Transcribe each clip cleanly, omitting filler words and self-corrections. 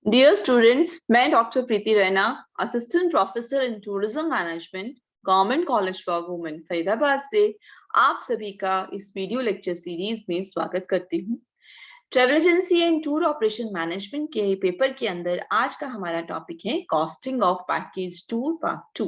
Dear students, मैं doctor Preeti Raina, assistant professor in tourism management, government college for women Faridabad से आप सभी का इस वीडियो लेक्चर सीरीज में स्वागत करती हूँ। Travel agency and tour operation management के पेपर के अंदर आज का हमारा टॉपिक है costing of package tour part 2।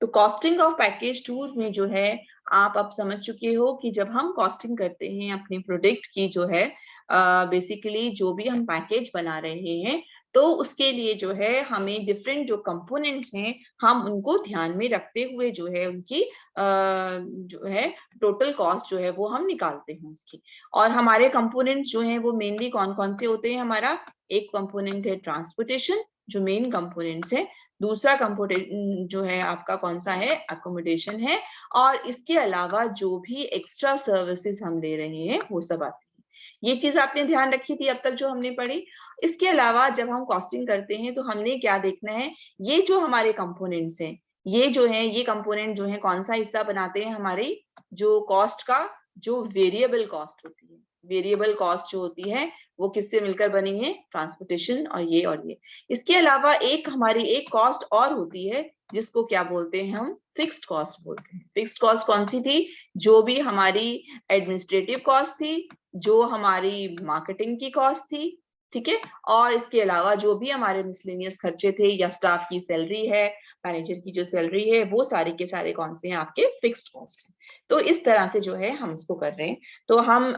तो कॉस्टिंग ऑफ पैकेज टूर में जो है आप अब समझ चुके हो कि जब हम कॉस्टिंग करते हैं अपने प्रोडक्ट की जो है बेसिकली जो भी हम पैकेज बना रहे हैं तो उसके लिए जो है हमें डिफरेंट जो कंपोनेंट्स हैं हम उनको ध्यान में रखते हुए जो है उनकी जो है टोटल कॉस्ट जो है वो हम निकालते हैं उसकी। और हमारे कंपोनेंट्स जो हैं वो मेनली कौन कौन से होते हैं। हमारा एक कंपोनेंट है ट्रांसपोर्टेशन जो मेन कंपोनेंट्स है, दूसरा कंपोनेंट जो है आपका कौन सा है, अकोमोडेशन है, और इसके अलावा जो भी एक्स्ट्रा सर्विसेज हम ले रहे हैं वो सब आती है। ये चीज आपने ध्यान रखी थी अब तक जो हमने पढ़ी। इसके अलावा जब हम कॉस्टिंग करते हैं तो हमने क्या देखना है, ये जो हमारे कंपोनेंट्स हैं ये जो है ये कंपोनेंट जो है कौन सा हिस्सा बनाते हैं हमारी जो कॉस्ट का, जो वेरिएबल कॉस्ट होती है। वेरिएबल कॉस्ट जो होती है वो किससे मिलकर बनी है, ट्रांसपोर्टेशन और ये। इसके अलावा एक हमारी एक कॉस्ट और होती है जिसको क्या बोलते हैं हम, फिक्स्ड कॉस्ट बोलते हैं। फिक्स्ड कॉस्ट कौन सी थी, जो भी हमारी एडमिनिस्ट्रेटिव कॉस्ट थी, जो हमारी मार्केटिंग की कॉस्ट थी, ठीक है, और इसके अलावा जो भी हमारे मिसलेनियस खर्चे थे या स्टाफ की सैलरी है, मैनेजर की जो सैलरी है, वो सारे के सारे कौन से हैं आपके फिक्स्ड कॉस्ट हैं। तो इस तरह से जो है हम इसको कर रहे हैं। तो हम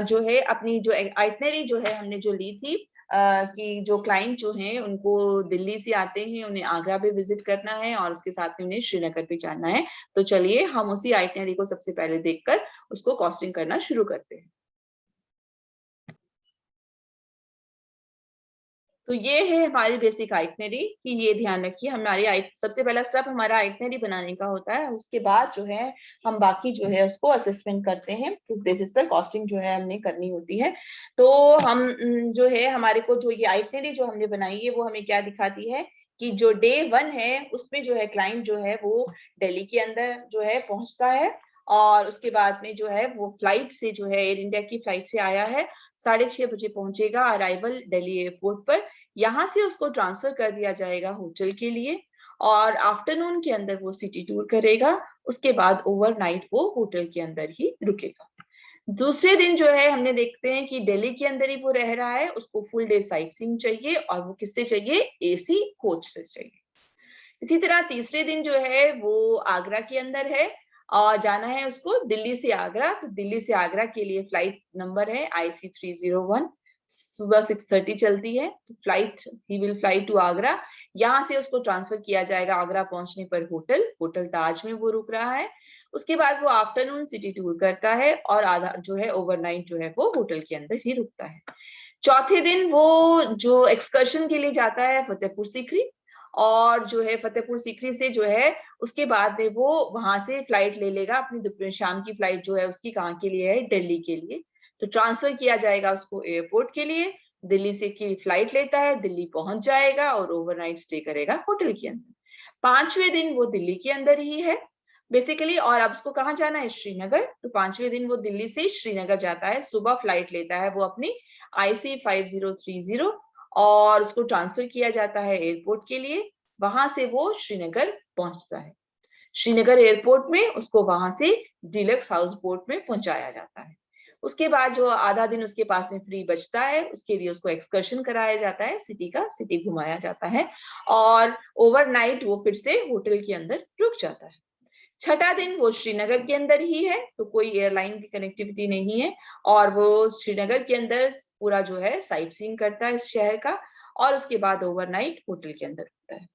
जो है अपनी जो आइटनरी जो है हमने जो ली थी कि जो क्लाइंट जो हैं उनको दिल्ली से आते हैं, उन्हें आगरा भी विजिट करना है और उसके साथ में उन्हें श्रीनगर भी जाना है। तो चलिए हम उसी आइटनरी को सबसे पहले देखकर उसको कॉस्टिंग करना शुरू करते हैं। तो ये है हमारी बेसिक आइटनरी कि ये ध्यान रखिए हमारी सबसे पहला स्टेप हमारा आइटनरी बनाने का होता है। उसके बाद जो है हम बाकी जो है उसको असेसमेंट करते हैं, किस बेसिस पर कॉस्टिंग जो है हमने करनी होती है। तो हम जो है हमारे को जो ये आइटनरी जो हमने बनाई है वो हमें क्या दिखाती है कि जो डे 1 है उसमें जो है क्लाइंट जो है वो दिल्ली के अंदर जो है पहुंचता है और उसके बाद में जो है वो फ्लाइट से जो है एयर इंडिया की फ्लाइट से आया है, 6:30 बजे पहुंचेगा अराइवल दिल्ली एयरपोर्ट पर। यहाँ से उसको ट्रांसफर कर दिया जाएगा होटल के लिए और आफ्टरनून के अंदर वो सिटी टूर करेगा। उसके बाद ओवरनाइट वो होटल के अंदर ही रुकेगा। दूसरे दिन जो है हमने देखते हैं कि दिल्ली के अंदर ही वो रह रहा है, उसको फुल डे साइट सीइंग चाहिए और वो किससे चाहिए, एसी कोच से चाहिए। इसी तरह तीसरे दिन जो है वो आगरा के अंदर है और जाना है उसको दिल्ली से आगरा। तो दिल्ली से आगरा के लिए फ्लाइट नंबर है IC301, सुबह 6:30 चलती है। फ्लाइट ही विल फ्लाई टू आगरा। यहाँ से उसको ट्रांसफर किया जाएगा आगरा पहुंचने पर होटल ताज में वो रुक रहा है। उसके बाद वो आफ्टरनून सिटी टूर करता है और आधा जो है ओवरनाइट जो है वो होटल के अंदर ही रुकता है। चौथे दिन वो जो एक्सकर्शन के लिए जाता है फतेहपुर सीकरी और जो है फतेहपुर सीकरी से जो है उसके बाद में वो वहां से फ्लाइट ले लेगा अपनी दोपहर शाम की फ्लाइट जो है उसकी कहाँ के लिए है, दिल्ली के लिए। तो ट्रांसफर किया जाएगा उसको एयरपोर्ट के लिए। दिल्ली से की फ्लाइट लेता है, दिल्ली पहुंच जाएगा और ओवरनाइट स्टे करेगा होटल के अंदर। पांचवें दिन वो दिल्ली के अंदर ही है बेसिकली और अब उसको कहाँ जाना है, श्रीनगर। तो पांचवें दिन वो दिल्ली से श्रीनगर जाता है, सुबह फ्लाइट लेता है वो अपनी IC5030 और उसको ट्रांसफर किया जाता है एयरपोर्ट के लिए। वहां से वो श्रीनगर पहुंचता है। श्रीनगर एयरपोर्ट में उसको वहां से डीलक्स हाउस बोट में पहुंचाया जाता है। उसके बाद जो आधा दिन उसके पास में फ्री बचता है उसके लिए उसको एक्सकर्शन कराया जाता है, सिटी घुमाया जाता है और ओवरनाइट वो फिर से होटल के अंदर रुक जाता है। छठा दिन वो श्रीनगर के अंदर ही है, तो कोई एयरलाइन की कनेक्टिविटी नहीं है और वो श्रीनगर के अंदर पूरा जो है साइट सीइंग करता है इस शहर का और उसके बाद ओवरनाइट होटल के अंदर होता है।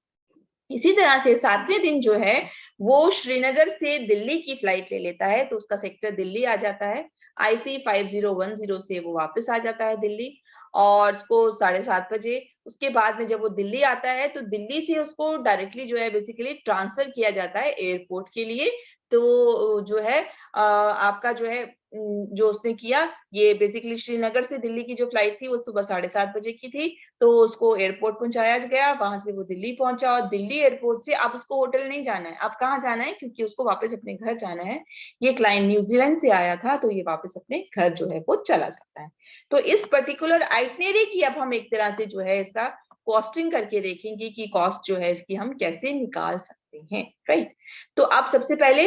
इसी तरह से सातवें दिन जो है वो श्रीनगर से दिल्ली की फ्लाइट ले लेता है, तो उसका सेक्टर दिल्ली आ जाता है। IC5010 से वो वापस आ जाता है दिल्ली और उसको 7:30 बजे उसके बाद में जब वो दिल्ली आता है तो दिल्ली से उसको डायरेक्टली जो है बेसिकली ट्रांसफर किया जाता है एयरपोर्ट के लिए। तो जो है आपका जो है जो उसने किया, ये बेसिकली श्रीनगर से दिल्ली की जो फ्लाइट थी वो सुबह 7:30 बजे की थी, तो उसको एयरपोर्ट पहुंचाया गया, वहां से वो दिल्ली पहुंचा, और दिल्ली एयरपोर्ट से अब उसको होटल नहीं जाना है, अब कहाँ जाना है, क्योंकि उसको वापस अपने घर जाना है। ये क्लाइंट न्यूजीलैंड से आया था, तो ये वापस अपने घर जो है वो चला जाता है। तो इस पर्टिकुलर आइटनरी की अब हम एक तरह से जो है इसका कॉस्टिंग करके देखेंगे कि कॉस्ट जो है इसकी हम कैसे निकाल सकते हैं, राइट। तो अब सबसे पहले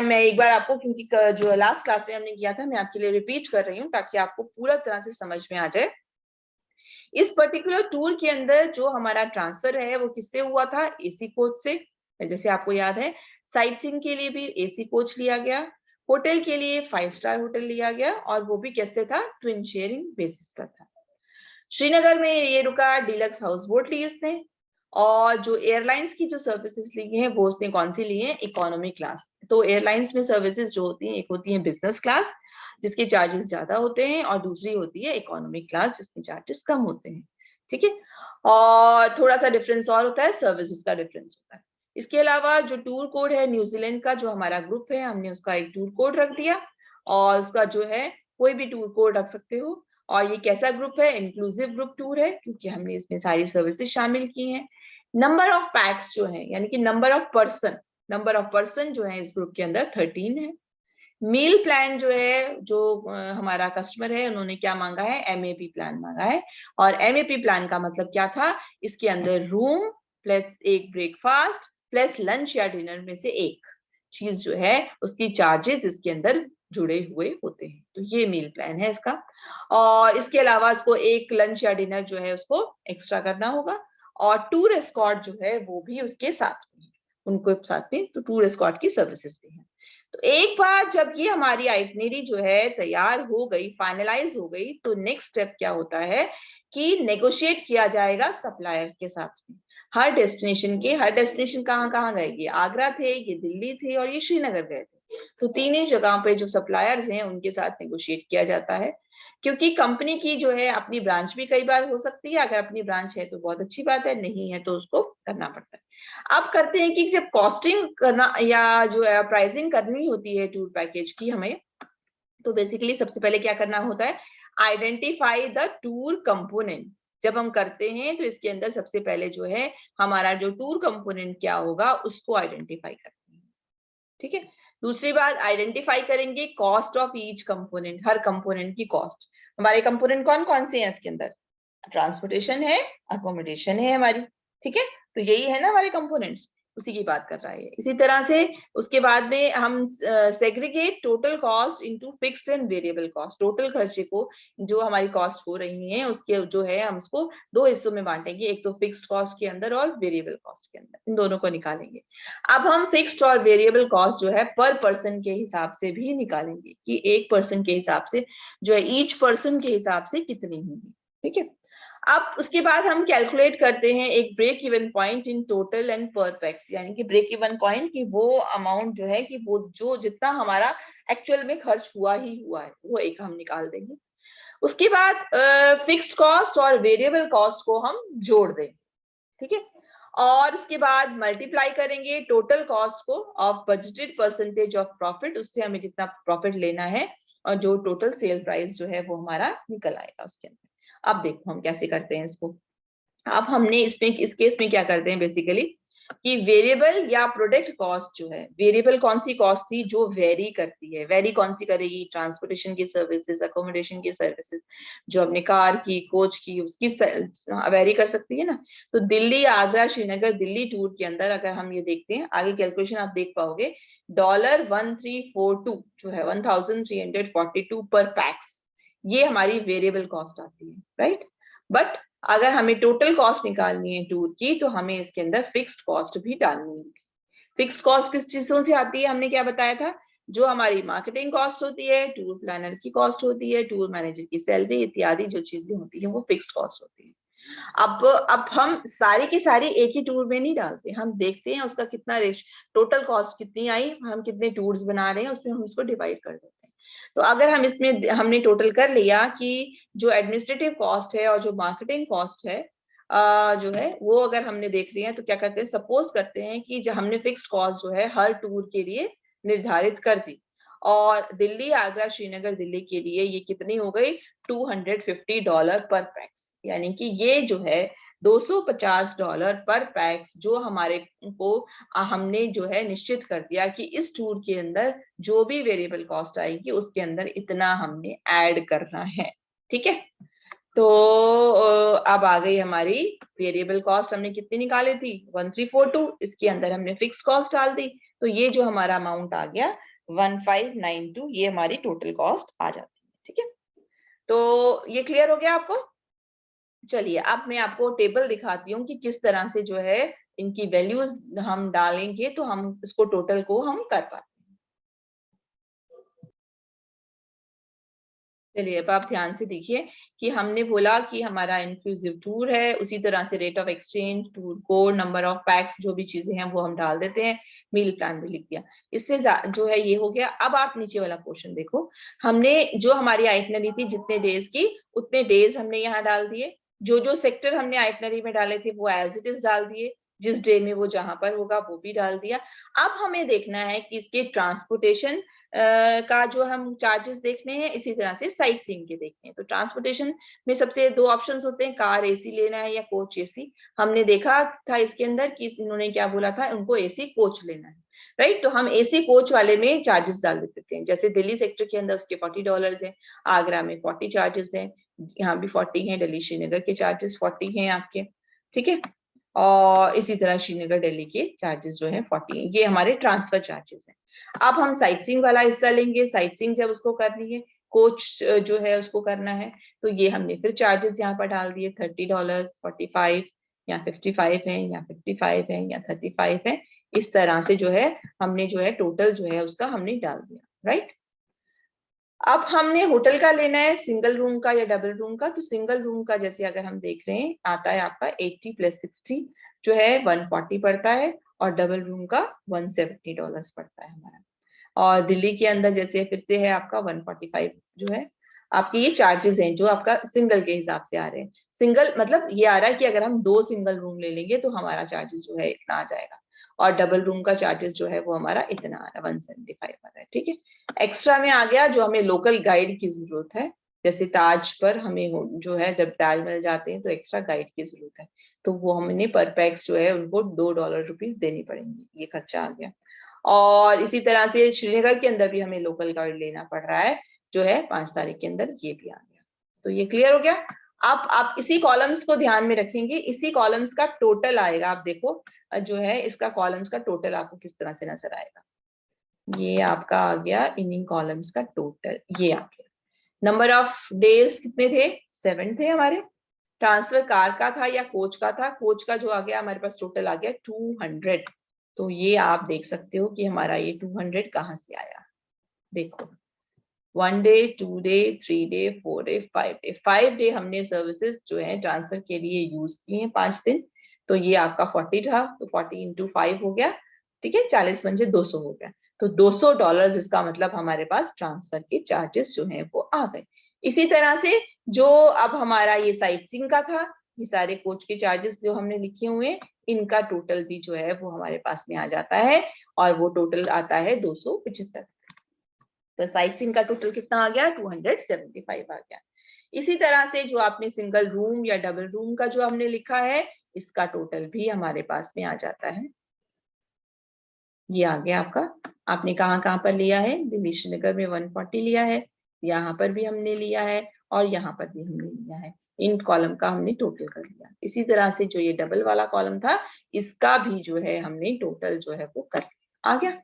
मैं एक बार आपको, क्योंकि जो लास्ट क्लास में हमने किया था, मैं आपके लिए रिपीट कर रही हूँ ताकि आपको पूरा तरह से समझ में आ जाए। इस पर्टिकुलर टूर के अंदर जो हमारा ट्रांसफर है वो किससे हुआ था, एसी कोच से। जैसे आपको याद है, साइट सीइंग के लिए भी एसी कोच लिया गया, होटल के लिए 5 स्टार होटल लिया गया, और वो भी कैसे था, ट्विन शेयरिंग बेसिस पर था। श्रीनगर में ये रुका, डीलक्स हाउस बोट ली इसने, और जो एयरलाइंस की जो सर्विसेज ली हैं वो उसने कौन सी ली है, इकोनॉमी क्लास। तो एयरलाइंस में सर्विसेज जो होती हैं, एक होती है बिजनेस क्लास जिसके चार्जेस ज्यादा होते हैं, और दूसरी होती है इकोनॉमी क्लास जिसके चार्जेस कम होते हैं, ठीक है। और थोड़ा सा डिफरेंस और होता है, सर्विसेज का डिफरेंस होता है। इसके अलावा जो टूर कोड है, न्यूजीलैंड का जो हमारा ग्रुप है, हमने उसका एक टूर कोड रख दिया, और उसका जो है कोई भी टूर कोड रख सकते हो। और ये कैसा ग्रुप है, इंक्लूसिव ग्रुप टूर है, क्योंकि हमने इसमें सारी सर्विसेज शामिल की हैं। नंबर ऑफ पैक्स जो है, यानी कि नंबर ऑफ पर्सन जो है इस ग्रुप के अंदर 13 है। मील प्लान जो है, जो हमारा कस्टमर है, उन्होंने क्या मांगा है, एमएपी प्लान मांगा है। और एमएपी प्लान का मतलब क्या था, इसके अंदर रूम प्लस एक ब्रेकफास्ट प्लस लंच या डिनर में से एक चीज जो है उसकी चार्जेस इसके अंदर जुड़े हुए होते हैं। तो ये मील प्लान है इसका। और इसके अलावा इसको एक लंच या डिनर जो है उसको एक्स्ट्रा करना होगा, और टूर एस्कॉर्ट जो है वो भी उसके साथ में है, उनको साथ में तो टूर एस्कॉर्ट की सर्विसेज भी है। तो एक बार जब ये हमारी आइटनरी जो है तैयार हो गई, फाइनलाइज हो गई, तो नेक्स्ट स्टेप क्या होता है कि नेगोशिएट किया जाएगा सप्लायर्स के साथ में। हर डेस्टिनेशन कहाँ कहाँ गए, ये आगरा थे, ये दिल्ली थे, और ये श्रीनगर गए थे। तो तीनों जगह पे जो सप्लायर्स हैं उनके साथ नेगोशिएट किया जाता है, क्योंकि कंपनी की जो है अपनी ब्रांच भी कई बार हो सकती है। अगर अपनी ब्रांच है तो बहुत अच्छी बात है, नहीं है तो उसको करना पड़ता है। अब करते हैं कि जब कॉस्टिंग करना या जो है प्राइसिंग करनी होती है टूर पैकेज की हमें, तो बेसिकली सबसे पहले क्या करना होता है, आइडेंटिफाई द टूर कंपोनेंट। जब हम करते हैं तो इसके अंदर सबसे पहले जो है हमारा जो टूर कंपोनेंट क्या होगा उसको आइडेंटिफाई करते हैं, ठीक है। दूसरी बात, आइडेंटिफाई करेंगे cost of each component, her component की कॉस्ट। हमारे कंपोनेंट कौन कौन से हैं इसके अंदर, ट्रांसपोर्टेशन है, अकोमोडेशन है हमारी, ठीक है। तो यही है ना हमारे कंपोनेंट्स, उसी की बात कर रहा है। इसी तरह से उसके बाद में हम segregate total cost into fixed and variable cost. Total खर्चे को जो हमारी कॉस्ट हो रही है उसके जो है हम उसको दो हिस्सों में बांटेंगे, एक तो फिक्स्ड कॉस्ट के अंदर और वेरिएबल कॉस्ट के अंदर, इन दोनों को निकालेंगे। अब हम फिक्स्ड और वेरिएबल कॉस्ट जो है पर पर्सन के हिसाब से भी निकालेंगे कि एक पर्सन के हिसाब से जो है ईच पर्सन के हिसाब से कितनी होगी, ठीक है। अब उसके बाद हम कैलकुलेट करते हैं एक break even point in total and per pax, यानी कि ब्रेक इवन पॉइंट की वो अमाउंट जो है कि वो जो जितना हमारा एक्चुअल में खर्च हुआ ही हुआ है वो एक हम निकाल देंगे। उसके बाद फिक्स्ड कॉस्ट और वेरिएबल कॉस्ट को हम जोड़ देंगे, ठीक है। और उसके बाद मल्टीप्लाई करेंगे टोटल कॉस्ट को of budgeted percentage of profit, उससे हमें जितना प्रॉफिट लेना है और जो टोटल सेल प्राइस जो है वो हमारा निकल आएगा उसके अंदर। अब देखो हम कैसे करते हैं इसको। अब हमने इसमें इस केस में क्या करते हैं बेसिकली कि वेरिएबल या प्रोडक्ट कॉस्ट जो है, वेरिएबल कौन सी कॉस्ट थी जो वेरी करती है, वेरी कौन सी करेगी, ट्रांसपोर्टेशन की सर्विसेज, अकोमोडेशन की सर्विसेज, जो हमने कार की, कोच की, उसकी वेरी कर सकती है ना। तो दिल्ली आगरा श्रीनगर दिल्ली टूर के अंदर अगर हम ये देखते हैं, आगे कैलकुलेशन आप देख पाओगे, $1342 जो है 1342 पर पैक्स, ये हमारी वेरिएबल कॉस्ट आती है, राइट। बट अगर हमें टोटल कॉस्ट निकालनी है टूर की तो हमें इसके अंदर फिक्स्ड कॉस्ट भी डालनी है। फिक्स्ड कॉस्ट किस चीजों से आती है, हमने क्या बताया था, जो हमारी मार्केटिंग कॉस्ट होती है, टूर प्लानर की कॉस्ट होती है, टूर मैनेजर की सैलरी इत्यादि जो चीजें होती है वो फिक्स्ड कॉस्ट होती है। अब हम सारी की सारी एक ही टूर में नहीं डालते, हम देखते हैं उसका कितना टोटल कॉस्ट कितनी आई, हम कितने टूर्स बना रहे हैं उसमें हम उसको डिवाइड कर देते हैं। तो अगर हम इसमें हमने टोटल कर लिया कि जो एडमिनिस्ट्रेटिव कॉस्ट है और जो मार्केटिंग कॉस्ट है जो है वो अगर हमने देख लिया है, तो क्या करते हैं, सपोज करते हैं कि जो हमने फिक्स्ड कॉस्ट जो है हर टूर के लिए निर्धारित कर दी, और दिल्ली आगरा श्रीनगर दिल्ली के लिए ये कितनी हो गई, $250 पर पैक्स, यानी कि ये जो है $250 पर पैक्स जो हमारे को हमने जो है निश्चित कर दिया कि इस टूर के अंदर जो भी वेरिएबल कॉस्ट आएगी उसके अंदर इतना हमने ऐड करना है। ठीक है, तो अब आ गई हमारी वेरिएबल कॉस्ट, हमने कितनी निकाली थी 1342, इसके अंदर हमने फिक्स कॉस्ट डाल दी, तो ये जो हमारा अमाउंट आ गया 1592, ये हमारी टोटल कॉस्ट आ जाती है। ठीक है, तो ये क्लियर हो गया आपको। चलिए अब मैं आपको टेबल दिखाती हूँ कि किस तरह से जो है इनकी वैल्यूज हम डालेंगे तो हम इसको टोटल को हम कर पाते हैं। चलिए अब आप ध्यान से देखिए कि हमने बोला कि हमारा इंक्लूसिव टूर है, उसी तरह से rate of exchange, tour code, number of PACS, जो भी चीजें हैं वो हम डाल देते हैं, मील प्लान भी लिख दिया, इससे जो है ये हो गया। अब आप नीचे वाला क्वेश्चन देखो, हमने जो हमारी आइटनरी थी जितने डेज की उतने डेज हमने यहाँ डाल दिए, जो जो सेक्टर हमने आइटनरी में डाले थे वो एज इट इज डाल दिए, जिस डे में वो जहां पर होगा वो भी डाल दिया। अब हमें देखना है कि इसके ट्रांसपोर्टेशन का जो हम चार्जेस देखने हैं, इसी तरह से साइट सीइंग के देखने हैं। तो ट्रांसपोर्टेशन में सबसे दो ऑप्शंस होते हैं, कार एसी लेना है या कोच एसी। हमने देखा था इसके अंदर कि इन्होंने क्या बोला था, उनको एसी कोच लेना है, राइट। तो हम एसी कोच वाले में चार्जेस डाल देते हैं, जैसे दिल्ली सेक्टर के अंदर उसके $40 है, आगरा में 40 चार्जेस है, यहाँ भी 40 है, दिल्ली श्रीनगर के चार्जेस 40 हैं आपके। ठीक है, और इसी तरह श्रीनगर दिल्ली के चार्जेस जो है 40 है, ये हमारे ट्रांसफर चार्जेस हैं। अब हम साइट सीइंग वाला हिस्सा लेंगे, साइट सीइंग जब उसको करनी है, कोच जो है उसको करना है, तो ये हमने फिर चार्जेस यहाँ पर डाल दिए, $30, 45 या 55 है या 55 है या 35 है, इस तरह से जो है हमने जो है टोटल जो है उसका हमने डाल दिया, राइट। अब हमने होटल का लेना है, सिंगल रूम का या डबल रूम का। तो सिंगल रूम का जैसे अगर हम देख रहे हैं आता है आपका 80 + 60 जो है 140 पड़ता है, और डबल रूम का $170 पड़ता है हमारा। और दिल्ली के अंदर जैसे फिर से है आपका 145 जो है आपके ये चार्जेस हैं जो आपका सिंगल के हिसाब से आ रहे हैं। सिंगल मतलब ये आ रहा है कि अगर हम 2 सिंगल रूम ले लेंगे तो हमारा चार्जेस जो है इतना आ जाएगा, और डबल रूम का चार्जेस जो है वो हमारा इतना आ रहा है, 175 आ रहा है। ठीक है, एक्स्ट्रा में आ गया जो हमें लोकल गाइड की जरूरत है, जैसे ताज पर हमें जो है जब ताजमहल जाते हैं तो एक्स्ट्रा गाइड की जरूरत है, तो वो हमने पर पैक्स जो है उनको $2 देनी पड़ेंगी, ये खर्चा आ गया। और इसी तरह से श्रीनगर के अंदर भी हमें लोकल गाइड लेना पड़ रहा है जो है 5 तारीख के अंदर, ये भी आ गया। तो ये क्लियर हो गया। अब आप इसी कॉलम्स को ध्यान में रखेंगे, इसी कॉलम्स का टोटल आएगा, आप देखो जो है इसका कॉलम्स का टोटल आपको किस तरह से नजर आएगा। ये आपका आ गया इन्हीं कॉलम्स का टोटल, ये आ गया। नंबर ऑफ डेज कितने थे, 7 थे हमारे। ट्रांसफर कार का था या कोच का था, कोच का जो आ गया हमारे पास टोटल आ गया 200। तो ये आप देख सकते हो कि हमारा ये 200 कहाँ से आया। देखो 1 day, 2 day, 3 day, 4 day, 5 day, 5 day हमने सर्विसेज जो है ट्रांसफर के लिए यूज किए हैं, 5 दिन। तो ये आपका 40 था, तो 40 × 5 हो गया। ठीक है, 40 पंजे 200 हो गया, तो $200 इसका मतलब हमारे पास ट्रांसफर के चार्जेस जो है वो आ गए। इसी तरह से जो अब हमारा ये साइट सीइंग का था, ये सारे कोच के चार्जेस जो हमने लिखे हुए हैं, इनका टोटल भी जो है वो हमारे पास में आ जाता है, और वो टोटल आता है 275। तो साइट सीइंग का टोटल कितना आ गया, 275 आ गया। इसी तरह से जो आपने सिंगल रूम या डबल रूम का जो हमने लिखा है, इसका टोटल भी हमारे पास में आ जाता है। ये आ गया आपका, आपने कहाँ पर लिया है, दिल्ली श्रीनगर में 140 लिया है, यहाँ पर भी हमने लिया है, और यहाँ पर भी हमने लिया है। इन कॉलम का हमने टोटल कर लिया। इसी तरह से जो ये डबल वाला कॉलम था, इसका भी जो है हमने टोटल जो है वो कर लिया, आ गया।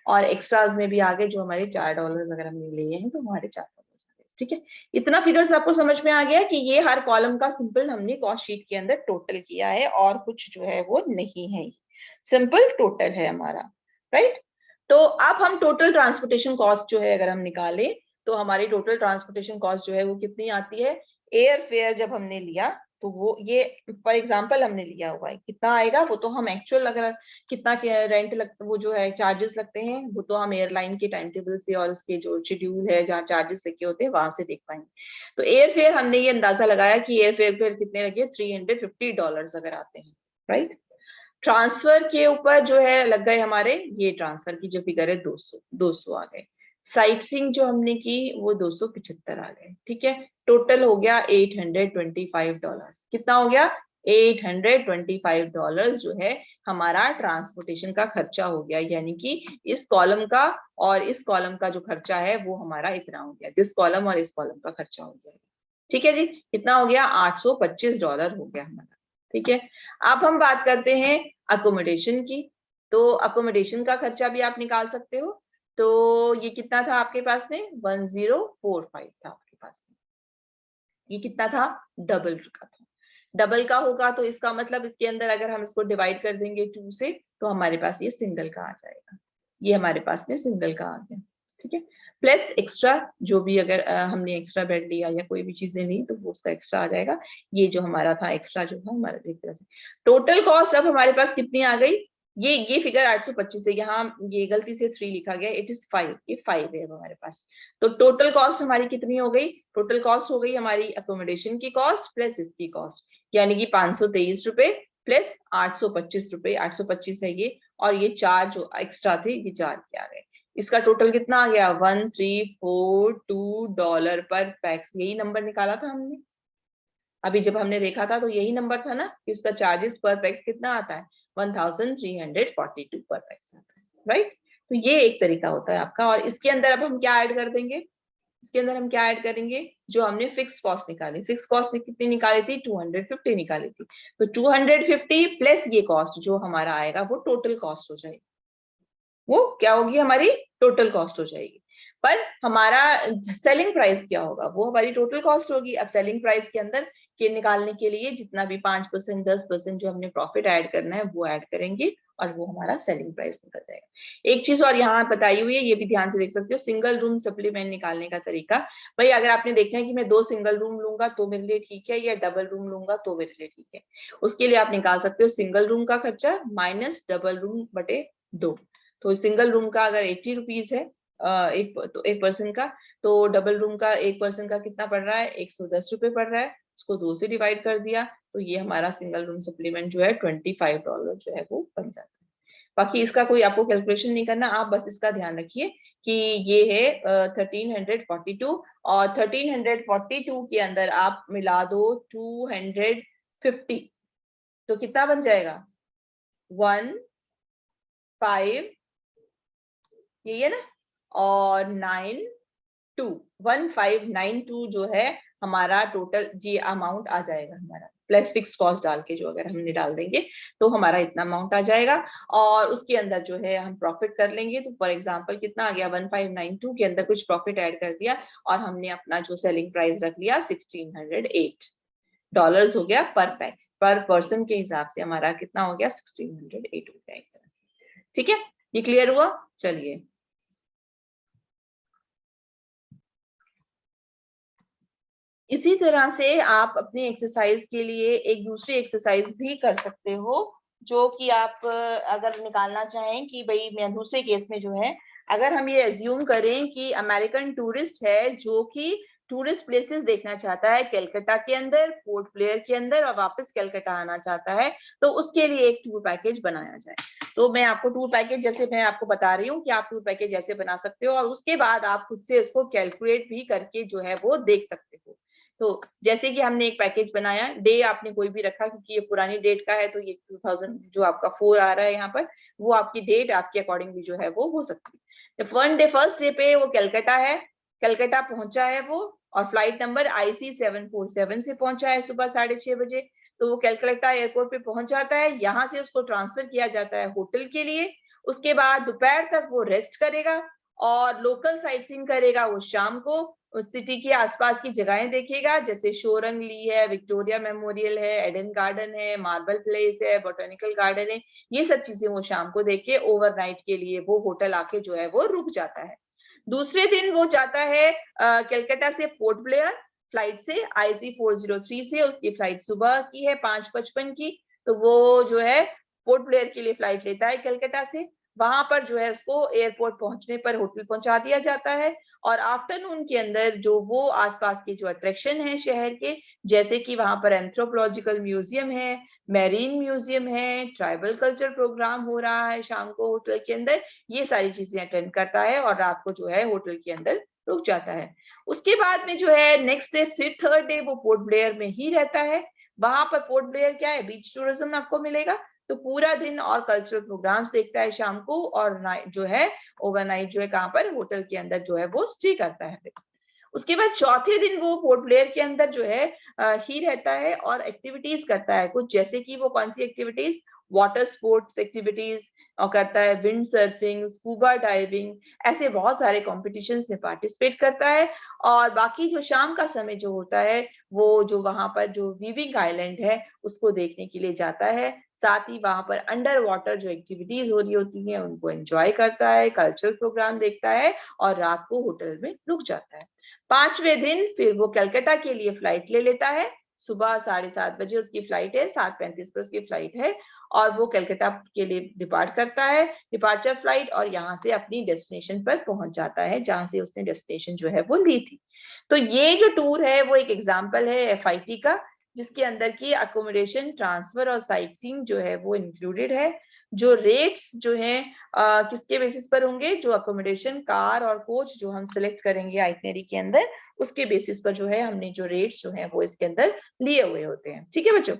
और एक्स्ट्राज में भी आगे जो हमारे $4 अगर हमने लिए हैं तो हमारे $4 आ गए। ठीक है, इतना फिगर्स आपको समझ में आ गया कि ये हर कॉलम का सिंपल हमने कॉस्ट शीट के अंदर टोटल किया है, और कुछ जो है वो नहीं है, सिंपल टोटल है हमारा, राइट। तो अब हम टोटल ट्रांसपोर्टेशन कॉस्ट जो है अगर हम निकालें, तो हमारी टोटल ट्रांसपोर्टेशन कॉस्ट जो है वो कितनी आती है। एयर फेयर जब हमने लिया तो वो ये फॉर एग्जांपल हमने लिया हुआ है, कितना आएगा वो तो हम एक्चुअल अगर कितना रेंट लगता वो जो है चार्जेस लगते हैं वो तो हम एयरलाइन के टाइम टेबल से और उसके जो शेड्यूल है जहाँ चार्जेस लगे होते हैं वहां से देख पाएंगे। तो एयर फेयर हमने ये अंदाजा लगाया कि एयर फेयर कितने लगे, $350 अगर आते हैं, राइट। ट्रांसफर के ऊपर जो है लग गए हमारे, ये ट्रांसफर की जो फिगर है 200 आ गए। साइट सीइंग जो हमने की वो 275 आ गए, ठीक है। टोटल हो गया $825। कितना हो गया? $825 जो है हमारा ट्रांसपोर्टेशन का खर्चा हो गया, यानी कि इस कॉलम का और इस कॉलम का जो खर्चा है वो हमारा इतना हो गया, दिस कॉलम और इस कॉलम का खर्चा हो गया, ठीक है जी। कितना हो गया? $825 हो गया हमारा, ठीक है। अब हम बात करते हैं अकोमोडेशन की। तो अकोमोडेशन का खर्चा भी आप निकाल सकते हो। तो ये कितना था आपके पास में? 1045 था आपके पास में। ये कितना था? डबल का था। डबल का होगा तो इसका मतलब इसके अंदर अगर हम इसको डिवाइड कर देंगे 2 से तो हमारे पास ये सिंगल का आ जाएगा। ये हमारे पास में सिंगल का आ गया, ठीक है। प्लस एक्स्ट्रा जो भी अगर हमने एक्स्ट्रा बेड लिया या कोई भी चीजें ली तो वो उसका एक्स्ट्रा आ जाएगा। ये जो हमारा था एक्स्ट्रा जो था हमारा, एक तरह से टोटल कॉस्ट अब हमारे पास कितनी आ गई? ये फिगर 825 है, यहाँ ये गलती से 3 लिखा गया, इट इज 5, ये 5 है अब हमारे पास। तो टोटल कॉस्ट हमारी कितनी हो गई? टोटल कॉस्ट हो गई हमारी अकोमोडेशन की कॉस्ट प्लस इसकी कॉस्ट, यानी कि 523 रुपए प्लस 825 रुपए, 825 है ये, और ये 4 जो एक्स्ट्रा थे ये 4 के आ गए। इसका टोटल कितना आ गया? $1342 पर पैक्स। यही नंबर निकाला था हमने अभी जब हमने देखा था, तो यही नंबर था ना कि उसका चार्जेस पर पैक्स कितना आता है? 1342 पर पैक्स आता है, राइट। तो ये एक तरीका होता है आपका। और इसके अंदर अब हम क्या ऐड कर देंगे? इसके अंदर हम क्या ऐड करेंगे? जो हमने फिक्स कॉस्ट निकाली, फिक्स कॉस्ट कितनी निकाली थी? 250 निकाली थी। तो 250 प्लस ये कॉस्ट जो हमारा आएगा वो टोटल कॉस्ट हो जाएगी। वो क्या होगी? हमारी टोटल कॉस्ट हो जाएगी। पर हमारा सेलिंग प्राइस क्या होगा? वो हमारी टोटल कॉस्ट होगी। अब सेलिंग प्राइस के अंदर के निकालने के लिए जितना भी 5% 10% जो हमने प्रॉफिट ऐड करना है वो ऐड करेंगे और वो हमारा सेलिंग प्राइस निकल जाएगा। एक चीज और यहाँ बताई हुई है, ये भी ध्यान से देख सकते हो, सिंगल रूम सप्लीमेंट निकालने का तरीका। भाई अगर आपने देखना है कि मैं 2 सिंगल रूम लूंगा तो मेरे लिए ठीक है, या डबल रूम लूंगा तो मेरे लिए ठीक है, उसके लिए आप निकाल सकते हो सिंगल रूम का खर्चा माइनस डबल रूम बटे 2। तो सिंगल रूम का अगर 80 रुपीज है एक पर्सन का, तो डबल रूम का एक पर्सन का कितना पड़ रहा है? 110 रुपए पड़ रहा है। उसको 2 से डिवाइड कर दिया तो ये हमारा सिंगल रूम सप्लीमेंट जो है $25 जो है वो बन जाता है। बाकी इसका कोई आपको कैलकुलेशन नहीं करना, आप बस इसका ध्यान रखिए कि ये है 1342, और 1342 के अंदर आप मिला दो 250, तो कितना बन जाएगा? 15, यही है ना, और 1592 जो है हमारा टोटल ये अमाउंट आ जाएगा हमारा, प्लस फिक्स कॉस्ट डाल के जो अगर हमने डाल देंगे तो हमारा इतना अमाउंट आ जाएगा। और उसके अंदर जो है हम प्रॉफिट कर लेंगे। तो फॉर एग्जांपल कितना आ गया? 1592 के अंदर कुछ प्रॉफिट ऐड कर दिया और हमने अपना जो सेलिंग प्राइस रख लिया $1608 हो गया पर पैक्स, पर पर्सन के हिसाब से हमारा कितना हो गया? 1608 हो गया एक तरह से, ठीक है। ये क्लियर हुआ? चलिए, इसी तरह से आप अपनी एक्सरसाइज के लिए एक दूसरी एक्सरसाइज भी कर सकते हो, जो कि आप अगर निकालना चाहें कि भाई मैं दूसरे केस में जो है, अगर हम ये एज्यूम करें कि अमेरिकन टूरिस्ट है जो कि टूरिस्ट प्लेसेस देखना चाहता है कलकत्ता के अंदर, पोर्ट ब्लेयर के अंदर, और वापस कलकत्ता आना चाहता है, तो उसके लिए एक टूर पैकेज बनाया जाए। तो मैं आपको टूर पैकेज जैसे मैं आपको बता रही हूँ कि आप टूर पैकेज ऐसे बना सकते हो, और उसके बाद आप खुद से इसको कैलकुलेट भी करके जो है वो देख सकते हो। तो जैसे कि हमने एक पैकेज बनाया, डे आपने कोई भी रखा क्योंकि ये पुरानी डेट का है, तो ये 2000 जो आपका 4 आ रहा है यहाँ पर, वो आपकी डेट आपके अकॉर्डिंगली जो है वो हो सकती है। फर्स्ट डे पे वो कलकत्ता है, कलकत्ता पहुंचा है वो, और फ्लाइट नंबर IC 747 से पहुंचा है सुबह 6:30 बजे। तो वो कलकत्ता एयरपोर्ट पे पहुंच जाता है, यहाँ से उसको ट्रांसफर किया जाता है होटल के लिए। उसके बाद दोपहर तक वो रेस्ट करेगा और लोकल साइट सीइंग करेगा। वो शाम को उस सिटी के आसपास की जगहें देखेगा, जैसे शोरंगली है, विक्टोरिया मेमोरियल है, एडन गार्डन है, मार्बल प्लेस है, बोटेनिकल गार्डन है। ये सब चीजें वो शाम को देख के ओवरनाइट के लिए वो होटल आके जो है वो रुक जाता है। दूसरे दिन वो जाता है कलकत्ता से पोर्ट ब्लेयर फ्लाइट से, IC 403 से। उसकी फ्लाइट सुबह की है 5:55 की। तो वो जो है पोर्ट ब्लेयर के लिए फ्लाइट लेता है कलकत्ता से। वहां पर जो है उसको एयरपोर्ट पहुंचने पर होटल पहुंचा दिया जाता है, और आफ्टरनून के अंदर जो वो आसपास के जो अट्रैक्शन है शहर के, जैसे कि वहां पर एंथ्रोपोलॉजिकल म्यूजियम है, मैरीन म्यूजियम है, ट्राइबल कल्चर प्रोग्राम हो रहा है शाम को होटल के अंदर, ये सारी चीजें अटेंड करता है और रात को जो है होटल के अंदर रुक जाता है। उसके बाद में जो है नेक्स्ट डे फिर थर्ड डे वो पोर्ट ब्लेयर में ही रहता है। वहां पर पोर्ट ब्लेयर क्या है, बीच टूरिज्म आपको मिलेगा, तो पूरा दिन और कल्चरल प्रोग्राम्स देखता है शाम को, और नाइट जो है ओवरनाइट जो है कहाँ पर होटल के अंदर जो है वो स्टे करता है। उसके बाद चौथे दिन वो पोर्ट ब्लेयर के अंदर जो है ही रहता है और एक्टिविटीज करता है कुछ, जैसे कि वो कौन सी एक्टिविटीज, वाटर स्पोर्ट्स एक्टिविटीज और करता है, विंड सर्फिंग, स्कूबा डाइविंग, ऐसे बहुत सारे कॉम्पिटिशन में पार्टिसिपेट करता है। और बाकी जो शाम का समय जो होता है वो जो वहां पर जो वीविंग आइलैंड है उसको देखने के लिए जाता है, साथ ही वहां पर अंडर वाटर जो एक्टिविटीज हो रही होती हैं उनको एंजॉय करता है, कल्चरल प्रोग्राम देखता है और रात को होटल में रुक जाता है। पांचवें दिन फिर वो कलकत्ता के लिए फ्लाइट ले लेता है, सुबह 7:30 बजे उसकी फ्लाइट है, 7:35 पर उसकी फ्लाइट है, और वो कलकत्ता के लिए डिपार्ट करता है, डिपार्चर फ्लाइट, और यहाँ से अपनी डेस्टिनेशन पर पहुंच जाता है जहां से उसने डेस्टिनेशन जो है वो ली थी। तो ये जो टूर है वो एक एग्जाम्पल है FIT का, जिसके अंदर की अकोमोडेशन, ट्रांसफर और साइट सीइंग जो है वो इंक्लूडेड है। जो रेट्स जो है किसके बेसिस पर होंगे, जो अकोमोडेशन, कार और कोच जो हम सिलेक्ट करेंगे आइटनरी के अंदर, उसके बेसिस पर जो है हमने जो रेट्स जो है वो इसके अंदर लिए हुए होते हैं। ठीक है बच्चों,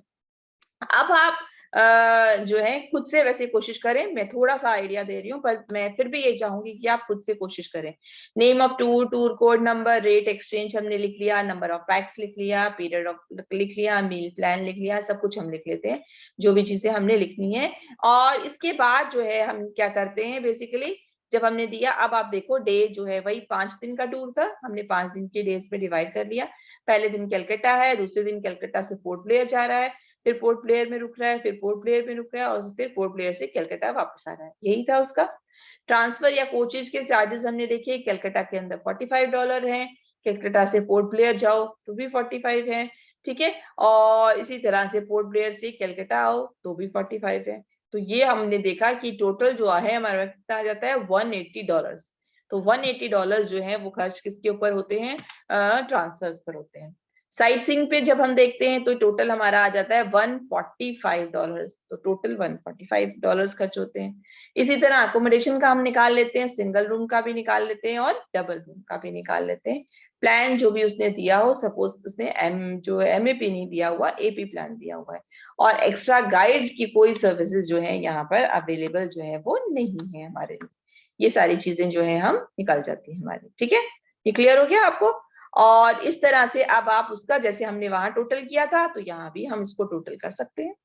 अब आप जो है खुद से वैसे कोशिश करें, मैं थोड़ा सा आइडिया दे रही हूँ पर मैं फिर भी ये चाहूंगी कि आप खुद से कोशिश करें। Name of tour, tour code number, rate exchange हमने लिख लिया, नंबर ऑफ पैक्स लिख लिया, पीरियड ऑफ लिख लिया, मील प्लान लिख लिया, सब कुछ हम लिख लेते हैं जो भी चीजें हमने लिखनी है। और इसके बाद जो है हम क्या करते हैं, बेसिकली जब हमने दिया, अब आप देखो डे जो है वही 5 दिन का टूर था, हमने 5 दिन के डेज पे डिवाइड कर लिया। पहले दिन कलकत्ता है, दूसरे दिन कलकत्ता से पोर्ट ब्लेयर जा रहा है, फिर पोर्ट ब्लेयर में रुक रहा है, फिर पोर्ट ब्लेयर में रुक रहा है, और फिर पोर्ट ब्लेयर से कलकत्ता वापस आ रहा है, यही था उसका। ट्रांसफर या कोचेज के चार्जेस हमने देखे, कलकत्ता के अंदर $45 है, कलकत्ता से पोर्ट ब्लेयर जाओ तो भी 45 है, ठीक है, और इसी तरह से पोर्ट ब्लेयर से कलकत्ता आओ तो भी 45 है। तो ये हमने देखा कि टोटल जो है हमारा कितना आ जाता है, $180। तो $180 जो है वो खर्च किसके ऊपर होते हैं, ट्रांसफर्स पर होते हैं। साइट सीइंग पे जब हम देखते हैं तो टोटल हमारा आ जाता है $145, तो टोटल $145 खर्च होते हैं। इसी तरह अकोमोडेशन का हम निकाल लेते हैं, सिंगल रूम का भी निकाल लेते हैं और डबल रूम का भी निकाल लेते हैं। प्लान जो भी उसने दिया हो, सपोज उसने जो MAP नहीं दिया हुआ, AP प्लान दिया हुआ है, और एक्स्ट्रा गाइड की कोई सर्विसेज जो है यहाँ पर अवेलेबल जो है वो नहीं है हमारे लिए, ये सारी चीजें जो है हम निकल जाती है हमारी। ठीक है, ये क्लियर हो गया आपको? और इस तरह से अब आप उसका, जैसे हमने वहां टोटल किया था तो यहाँ भी हम इसको टोटल कर सकते हैं।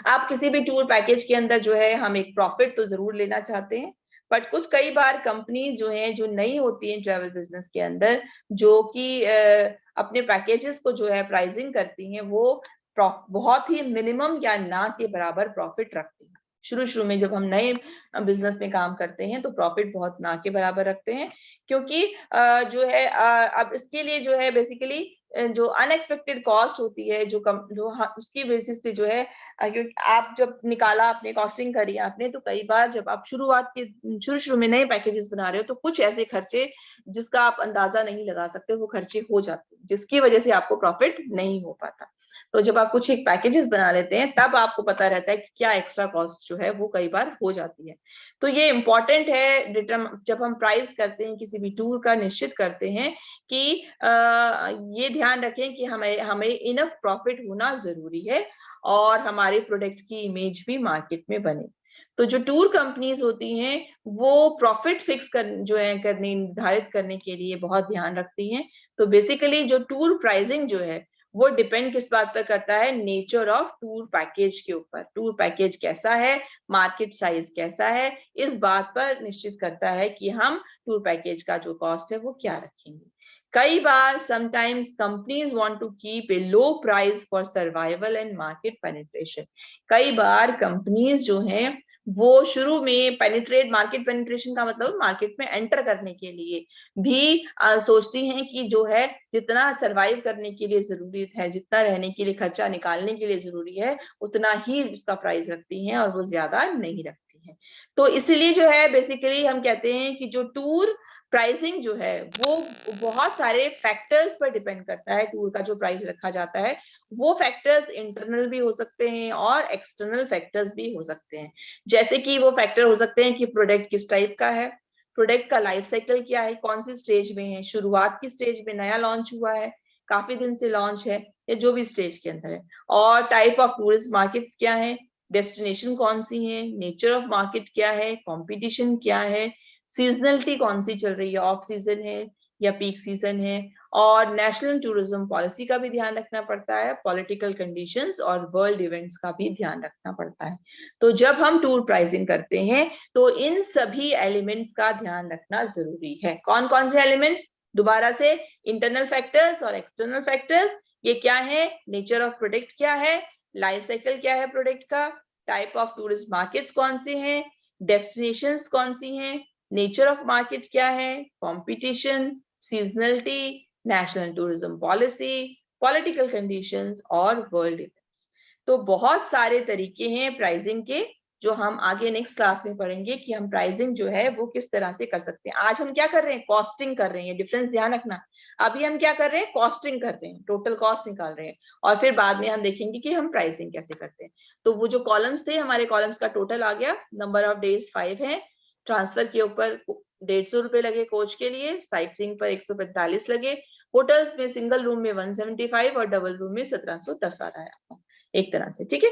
आप किसी भी टूर पैकेज के अंदर जो है हम एक प्रॉफिट तो जरूर लेना चाहते हैं, बट कुछ कई बार कंपनी जो है जो नई होती है ट्रैवल बिजनेस के अंदर, जो कि अपने पैकेजेस को जो है प्राइसिंग करती हैं, वो बहुत ही मिनिमम या ना के बराबर प्रॉफिट रखती हैं। शुरू में जब हम नए बिजनेस में काम करते हैं तो प्रॉफिट बहुत ना के बराबर रखते हैं, क्योंकि जो है अब इसके लिए जो है बेसिकली जो अनएक्सपेक्टेड कॉस्ट होती है, उसकी बेसिस पे जो है, क्योंकि आप जब निकाला, आपने कॉस्टिंग करी आपने, तो कई बार जब आप शुरू में नए पैकेजेस बना रहे हो तो कुछ ऐसे खर्चे जिसका आप अंदाजा नहीं लगा सकते वो खर्चे हो जाते हैं, जिसकी वजह से आपको प्रॉफिट नहीं हो पाता। तो जब आप कुछ एक पैकेजेस बना लेते हैं तब आपको पता रहता है कि क्या एक्स्ट्रा कॉस्ट जो है वो कई बार हो जाती है। तो ये इम्पोर्टेंट है जब हम प्राइस करते हैं किसी भी टूर का, निश्चित करते हैं कि ये ध्यान रखें कि हमें इनफ प्रॉफिट होना जरूरी है और हमारे प्रोडक्ट की इमेज भी मार्केट में बने। तो जो टूर कंपनीज होती हैं वो प्रॉफिट फिक्स निर्धारित करने के लिए बहुत ध्यान रखती हैं। तो बेसिकली जो टूर प्राइसिंग जो है वो डिपेंड किस बात पर करता है, नेचर ऑफ टूर पैकेज के ऊपर। टूर पैकेज कैसा है, मार्केट साइज कैसा है, इस बात पर निश्चित करता है कि हम टूर पैकेज का जो कॉस्ट है वो क्या रखेंगे। कई बार sometimes companies want to keep a low price for survival and market penetration. कई बार कंपनीज जो हैं वो शुरू में मार्केट पेनिट्रेशन का मतलब मार्केट में एंटर करने के लिए भी सोचती हैं कि जो है जितना सरवाइव करने के लिए जरूरी है, जितना रहने के लिए खर्चा निकालने के लिए जरूरी है, उतना ही उसका प्राइस रखती हैं और वो ज्यादा नहीं रखती हैं। तो इसलिए जो है बेसिकली हम कहते हैं कि जो टूर प्राइसिंग जो है वो बहुत सारे फैक्टर्स पर डिपेंड करता है। टूर का जो प्राइस रखा जाता है वो फैक्टर्स इंटरनल भी हो सकते हैं और एक्सटर्नल फैक्टर्स भी हो सकते हैं। जैसे कि वो फैक्टर हो सकते हैं कि प्रोडक्ट किस टाइप का है, प्रोडक्ट का लाइफ साइकिल क्या है, कौन सी स्टेज में है, शुरुआत की स्टेज में, नया लॉन्च हुआ है, काफी दिन से लॉन्च है, या जो भी स्टेज के अंदर है, और टाइप ऑफ टूरिस्ट मार्केट्स क्या है, डेस्टिनेशन कौन सी है, नेचर ऑफ मार्केट क्या है, कंपटीशन क्या है, सीजनलिटी कौन सी चल रही है, ऑफ सीजन है या पीक सीजन है, और नेशनल टूरिज्म पॉलिसी का भी ध्यान रखना पड़ता है, पॉलिटिकल कंडीशंस और वर्ल्ड इवेंट्स का भी ध्यान रखना पड़ता है। तो जब हम टूर प्राइसिंग करते हैं तो इन सभी एलिमेंट्स का ध्यान रखना जरूरी है। कौन कौन से एलिमेंट्स? दोबारा से, इंटरनल फैक्टर्स और एक्सटर्नल फैक्टर्स। ये क्या है? नेचर ऑफ प्रोडक्ट क्या है, लाइफ साइकिल क्या है प्रोडक्ट का, टाइप ऑफ टूरिस्ट मार्केट्स कौन से हैं, डेस्टिनेशंस कौन सी हैं, नेचर ऑफ मार्केट क्या है, competition, seasonality, national tourism policy, political conditions और वर्ल्ड इवेंट्स। तो बहुत सारे तरीके हैं प्राइसिंग के जो हम आगे नेक्स्ट क्लास में पढ़ेंगे कि हम प्राइसिंग जो है वो किस तरह से कर सकते हैं। आज हम क्या कर रहे हैं? कॉस्टिंग कर रहे हैं। डिफरेंस ध्यान रखना, अभी हम क्या कर रहे हैं? कॉस्टिंग कर रहे हैं, टोटल कॉस्ट निकाल रहे हैं, और फिर बाद में हम देखेंगे कि हम प्राइसिंग कैसे करते हैं। तो वो जो कॉलम्स थे, हमारे कॉलम्स का टोटल आ गया, नंबर ऑफ डेज 5 है, ट्रांसफर के ऊपर 150 रुपए लगे कोच के लिए, साइट सीइंग पर 145 लगे, होटल्स में सिंगल रूम में 175 और डबल रूम में 1710 आ रहा है आपका एक तरह से। ठीक है,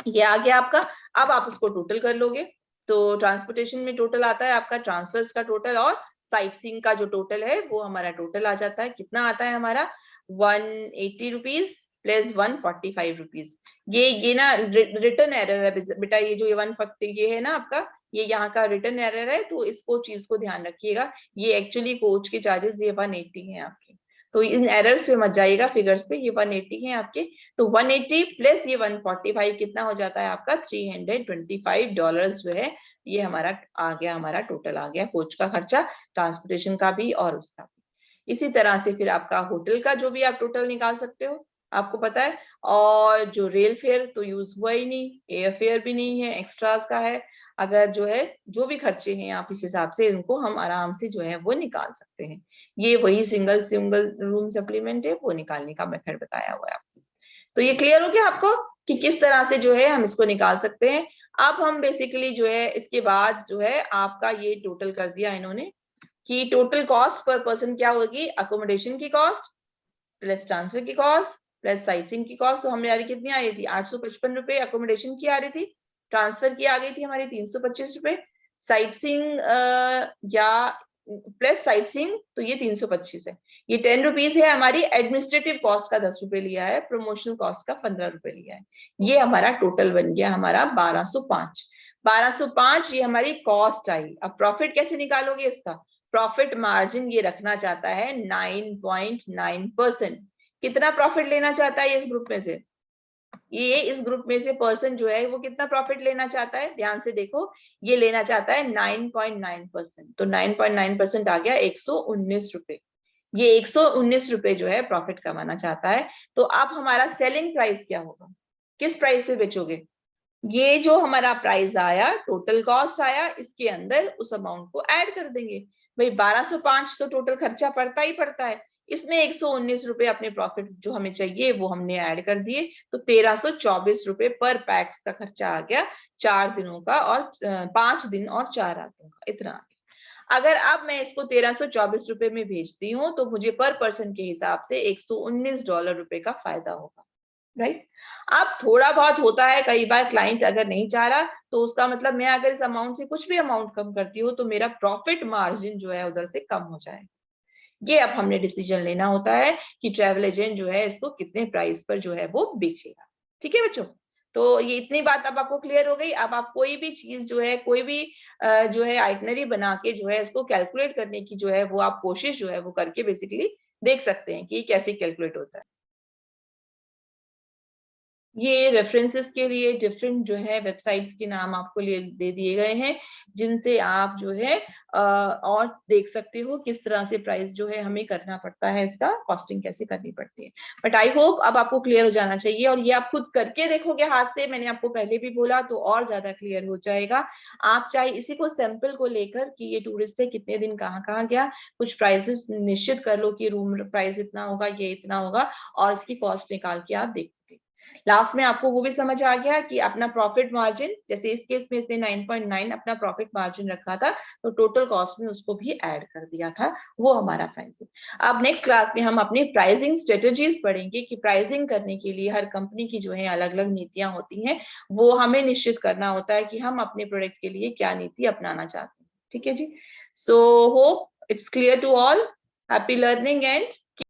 ये आ गया आपका। अब आप इसको टोटल कर लोगे तो ट्रांसपोर्टेशन में टोटल आता है आपका, ट्रांसफर्स का टोटल और साइट सीइंग का जो टोटल है वो हमारा टोटल आ जाता है। कितना आता है हमारा? 180 रुपीज प्लस 145 रुपीज। ये ना रिटर्न एरर है बेटा, ये जो ये 140 ये है ना आपका, ये यहाँ का रिटर्न एरर है, तो इसको चीज को ध्यान रखिएगा। ये एक्चुअली कोच के चार्जेस ये 180 है आपके, तो इन एरर्स पे मत जाइएगा, फिगर्स पे। ये 180 है आपके, तो 180 प्लस ये 145 कितना हो जाता है आपका? $325 जो है ये हमारा आ गया, हमारा टोटल आ गया, कोच का खर्चा, ट्रांसपोर्टेशन का भी और उसका भी। इसी तरह से फिर आपका होटल का जो भी आप टोटल निकाल सकते हो, आपको पता है। और जो रेल फेयर तो यूज हुआ ही नहीं, एयर फेयर भी नहीं है, एक्स्ट्रास का है। अगर जो है जो भी खर्चे हैं आप इस हिसाब से इनको हम आराम से जो है वो निकाल सकते हैं। ये वही सिंगल सिंगल रूम सप्लीमेंट है, वो निकालने का मेथड बताया हुआ है आपको। तो ये क्लियर हो गया आपको कि किस तरह से जो है हम इसको निकाल सकते हैं। अब हम बेसिकली जो है इसके बाद जो है आपका ये टोटल कर दिया इन्होंने कि टोटल कॉस्ट पर पर्सन क्या होगी? अकोमोडेशन की कॉस्ट प्लस ट्रांसफर की कॉस्ट प्लस साइटसीइंग की कॉस्ट। तो हमारी कितनी आ रही थी? 855 रुपए अकोमोडेशन की आ रही थी, ट्रांसफर की आ गई थी हमारी 325 रुपए, साइटसीइंग या प्लस साइटसीइंग तो ये 325 है। ये 10 रुपीज है हमारी एडमिनिस्ट्रेटिव कॉस्ट का 10 रुपए लिया है, प्रमोशनल कॉस्ट का 15 रुपए लिया है। ये हमारा टोटल बन गया हमारा 1205। 1205 ये हमारी कॉस्ट आई। अब प्रॉफिट कैसे निकालोगे इसका? प्रॉफिट मार्जिन ये रखना चाहता है 9.9%। कितना प्रॉफिट लेना चाहता है ये इस ग्रुप में से? ये इस ग्रुप में से पर्सन जो है वो कितना प्रॉफिट लेना चाहता है? ध्यान से देखो, ये लेना चाहता है 9.9%। तो 9.9% आ गया 119 रुपए। ये 119 रुपए जो है प्रॉफिट कमाना चाहता है। तो अब हमारा सेलिंग प्राइस क्या होगा? किस प्राइस पे बेचोगे? ये जो हमारा प्राइस आया, टोटल कॉस्ट आया, इसके अंदर उस अमाउंट को ऐड कर देंगे। भाई 1205 तो टोटल खर्चा पड़ता ही पड़ता है, इसमें 119 रुपए अपने प्रॉफिट जो हमें चाहिए वो हमने ऐड कर दिए, तो 1324 रुपए पर पैक्स का खर्चा आ गया, 4 दिनों का और 5 दिन और 4 रातों का, इतना आ गया। अगर अब मैं इसको 1324 रुपए में भेजती हूँ तो मुझे पर पर्सन के हिसाब से $119 रुपए का फायदा होगा, राइट। अब थोड़ा बहुत होता है, कई बार क्लाइंट अगर नहीं चाह रहा तो उसका मतलब मैं अगर इस अमाउंट से कुछ भी अमाउंट कम करती हूँ तो मेरा प्रॉफिट मार्जिन जो है उधर से कम हो जाए। ये अब हमने डिसीजन लेना होता है कि ट्रैवल एजेंट जो है इसको कितने प्राइस पर जो है वो बेचेगा। ठीक है बच्चों, तो ये इतनी बात अब आपको क्लियर हो गई। अब आप कोई भी चीज जो है, कोई भी जो है आइटनरी बना के जो है इसको कैलकुलेट करने की जो है वो आप कोशिश जो है वो करके बेसिकली देख सकते हैं कि कैसे कैलकुलेट होता है। ये रेफरेंसेस के लिए डिफरेंट जो है वेबसाइट्स के नाम आपको दे दिए गए हैं, जिनसे आप जो है और देख सकते हो किस तरह से प्राइस जो है हमें करना पड़ता है, इसका कॉस्टिंग कैसे करनी पड़ती है। बट आई होप अब आपको क्लियर हो जाना चाहिए, और ये आप खुद करके देखोगे हाथ से, मैंने आपको पहले भी बोला, तो और ज्यादा क्लियर हो जाएगा। आप चाहे इसी को सैंपल को लेकर कि ये टूरिस्ट है, कितने दिन कहाँ कहाँ गया, कुछ प्राइसेस निश्चित कर लो कि रूम प्राइस इतना होगा, ये इतना होगा, और इसकी कॉस्ट निकाल के आप देखोगे। लास्ट में आपको वो भी समझ आ गया कि अपना प्रॉफिट मार्जिन, जैसे इस केस में इसने 9.9 अपना प्रॉफिट मार्जिन रखा था, तो टोटल कॉस्ट में उसको भी ऐड कर दिया था, वो हमारा प्राइसिंग। अब नेक्स्ट क्लास में हम अपनी प्राइसिंग स्ट्रेटेजीज पढ़ेंगे कि प्राइसिंग करने के लिए हर कंपनी की जो है अलग अलग नीतियां होती हैं, वो हमें निश्चित करना होता है कि हम अपने प्रोडक्ट के लिए क्या नीति अपनाना चाहते हैं। ठीक है जी। So hope it's clear to all. Happy learning and